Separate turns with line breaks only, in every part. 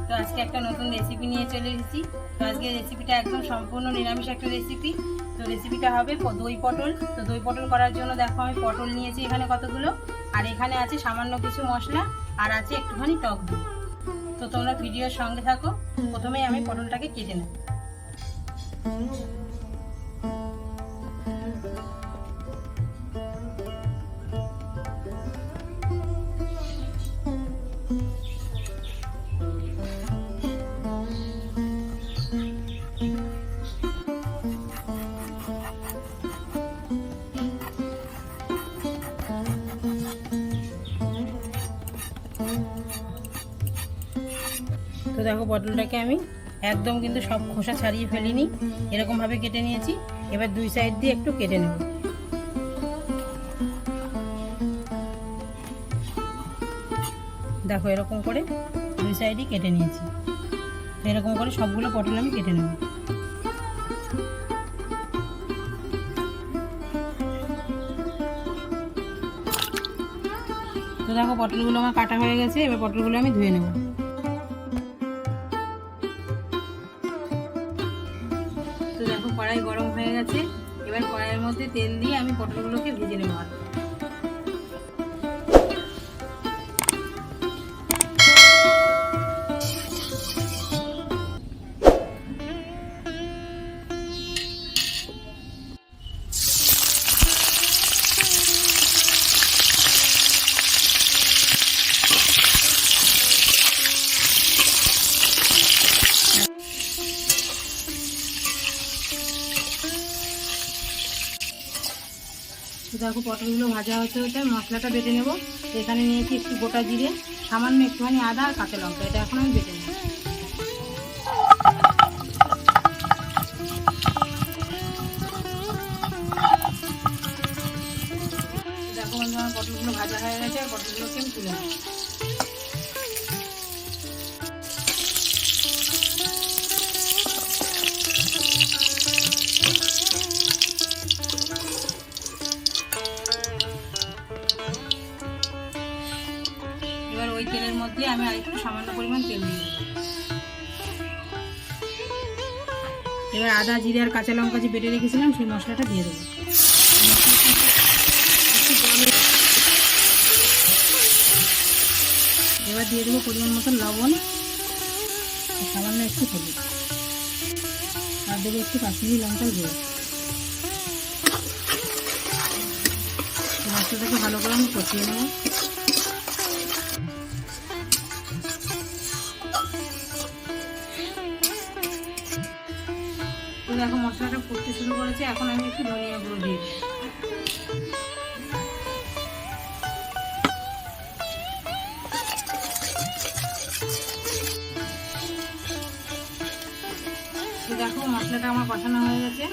তো আজকে একটা নতুন রেসিপি নিয়ে চলে এসেছি। তো আজকে রেসিপিটা একদম সম্পূর্ণ নিরামিষ একটা রেসিপি। তো রেসিপিটা হবে দই পটল। তো দই পটল করার জন্য দেখো আমি পটল নিয়েছি এখানে কতগুলো, আর এখানে আছে সামান্য কিছু মশলা, আর আছে একটুখানি টক দই। তো তোমরা ভিডিওর সঙ্গে থাকো। প্রথমেই আমি পটলটাকে কেটে নেব। তো দেখো পটলটাকে আমি একদম কিন্তু সব খোসা ছাড়িয়ে ফেলিনি, এরকমভাবে কেটে নিয়েছি। এবার দুই সাইড দিয়ে একটু কেটে নেব। দেখো এরকম করে দুই সাইডই কেটে নিয়েছি। তো এরকম করে সবগুলো পটল আমি কেটে নেব। তো দেখো পটলগুলো আমার কাটা হয়ে গেছে। এবার পটলগুলো আমি ধুয়ে নেব। তো দেখো কড়াই গরম হয়ে গেছে। এবার কড়াইয়ের মধ্যে তেল দিয়ে আমি পটলগুলোকে ভেজে নেব। দেখো পটলগুলো ভাজা হতে হতে মশলাটা বেটে নেব। এখানে নিয়েছি একটু গোটা জিরে, সামান্য একটুখানি আদা আর কাঁচা লঙ্কা। এটা এখন আমি বেটে নেব। দেখো বন্ধু আমার পটলগুলো ভাজা হয়ে গেছে। আর পটলগুলোকে আমি তুলে নেব। এবার ওই তেলের মধ্যে আমি আরেকটু সামান্য পরিমাণ তেল দিয়ে দেবো। এবার আদা জিরে আর কাঁচা লঙ্কা যে বেটে রেখেছিলাম সেই মশলাটা দিয়ে দেবো। এবার দিয়ে দেবো পরিমাণ মতন লবণ, সামান্য একটু হলুদ, আর দেবো একটু কাশ্মীরি লঙ্কার গুঁড়ো। মশলাটাকে ভালো করে আমি কষিয়ে নেব। তো দেখো মশলাটা ফুটতে শুরু করেছে। এখন আমি একটু ধনিয়া গুঁড়ো দিয়ে দিই। তো দেখো মশলাটা আমার কষানো হয়ে গেছে।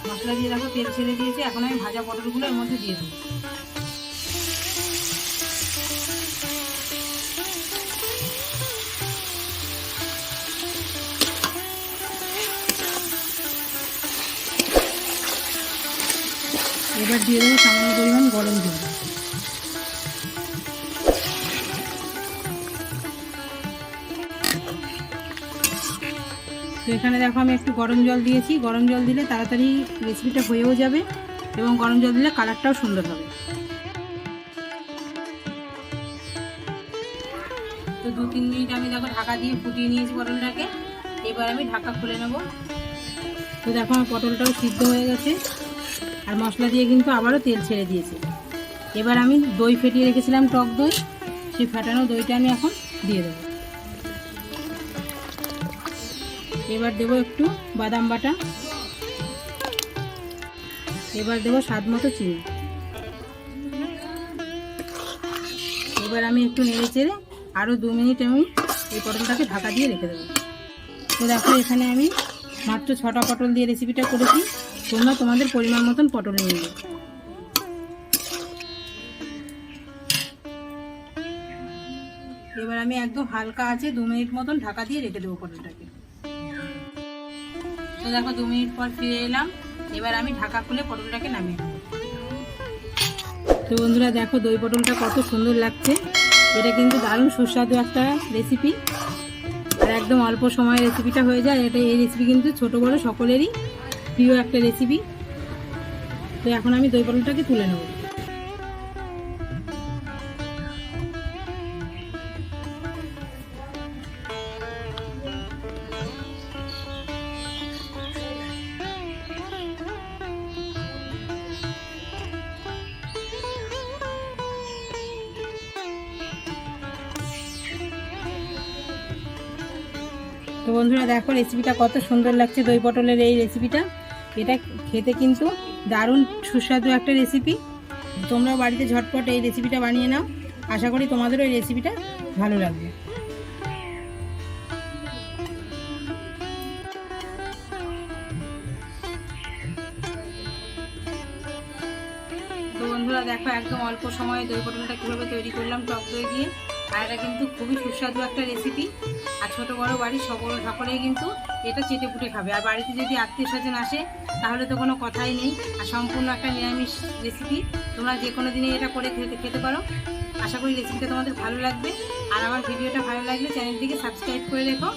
মশলা দিয়ে দেখো তেল ছেড়ে দিয়েছে। এখন আমি ভাজা পটলগুলো এর মধ্যে দিয়ে দেবো। এবার দিয়ে দেবো সামান্য পরিমাণ গরম জল। তো এখানে দেখো আমি একটু গরম জল দিয়েছি। গরম জল দিলে তাড়াতাড়ি রেসিপিটা হয়েও যাবে এবং গরম জল দিলে কালারটাও সুন্দর হবে। তো 2-3 মিনিট আমি দেখো ঢাকা দিয়ে ফুটিয়ে নিয়েছি পটলটাকে। এবার আমি ঢাকা খুলে নেব। তো দেখো আমার পটলটাও সিদ্ধ হয়ে গেছে, আর মশলা দিয়ে কিন্তু আবারও তেল ছেড়ে দিয়েছে। এবার আমি দই ফেটিয়ে রেখেছিলাম, টক দই, সেই ফেটানো দইটা আমি এখন দিয়ে দেবো। এবার দেবো একটু বাদাম বাটা। এবার দেবো স্বাদ মতো চিনি। এবার আমি একটু নেড়ে চেড়ে আরও 2 মিনিট আমি এই পটলটাকে ঢাকা দিয়ে রেখে দেবো। তো দেখো এখানে আমি মাত্র 6টা পটল দিয়ে রেসিপিটা করেছি। তোমরা তোমাদের পরিমাণ মতন পটল নিয়ে নেবে। এবার আমি একদম হালকা আছে 2 মিনিট মতন ঢাকা দিয়ে রেখে দেবো পটলটাকে। তো দেখো 2 মিনিট পর ফিরে এলাম। এবার আমি ঢাকা খুলে পটলটাকে নামিয়ে নেব। তো বন্ধুরা দেখো দই পটলটা কত সুন্দর লাগছে। এটা কিন্তু দারুণ সুস্বাদু একটা রেসিপি। আর একদম অল্প সময়ে রেসিপিটা হয়ে যায়। এই রেসিপি কিন্তু ছোট বড় সকলেরই প্রিয় একটা রেসিপি। তো এখন আমি দই পটলটাকে তুলে নেব। তো বন্ধুরা দেখো রেসিপিটা কত সুন্দর লাগছে, দই পটলের এই রেসিপিটা। এটা খেতে কিন্তু দারুণ সুস্বাদু একটা রেসিপি। তোমরাও বাড়িতে ঝটপট এই রেসিপিটা বানিয়ে নাও। আশা করি তোমাদেরও এই রেসিপিটা ভালো লাগবে। তো বন্ধুরা দেখো একদম অল্প সময়ে দই পটলটা কীভাবে তৈরি করলাম টক দই দিয়ে। আর এটা কিন্তু খুবই সুস্বাদু একটা রেসিপি। আর ছোটো বড়ো বাড়ির সকলেই কিন্তু এটা চেটে পুটে খাবে। আর বাড়িতে যদি আত্মীয় স্বজন আসে তাহলে তো কোনো কথাই নেই। আর সম্পূর্ণ একটা নিরামিষ রেসিপি, তোমরা যে কোনো দিনে এটা করে খেতে পারো। আশা করি রেসিপিটা তোমাদের ভালো লাগবে। আর আমার ভিডিওটা ভালো লাগলে চ্যানেলটিকে সাবস্ক্রাইব করে রেখো।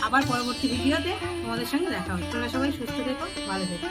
আবার পরবর্তী ভিডিওতে তোমাদের সঙ্গে দেখা হবে। তোমরা সবাই সুস্থ থেকো, ভালো থেকো।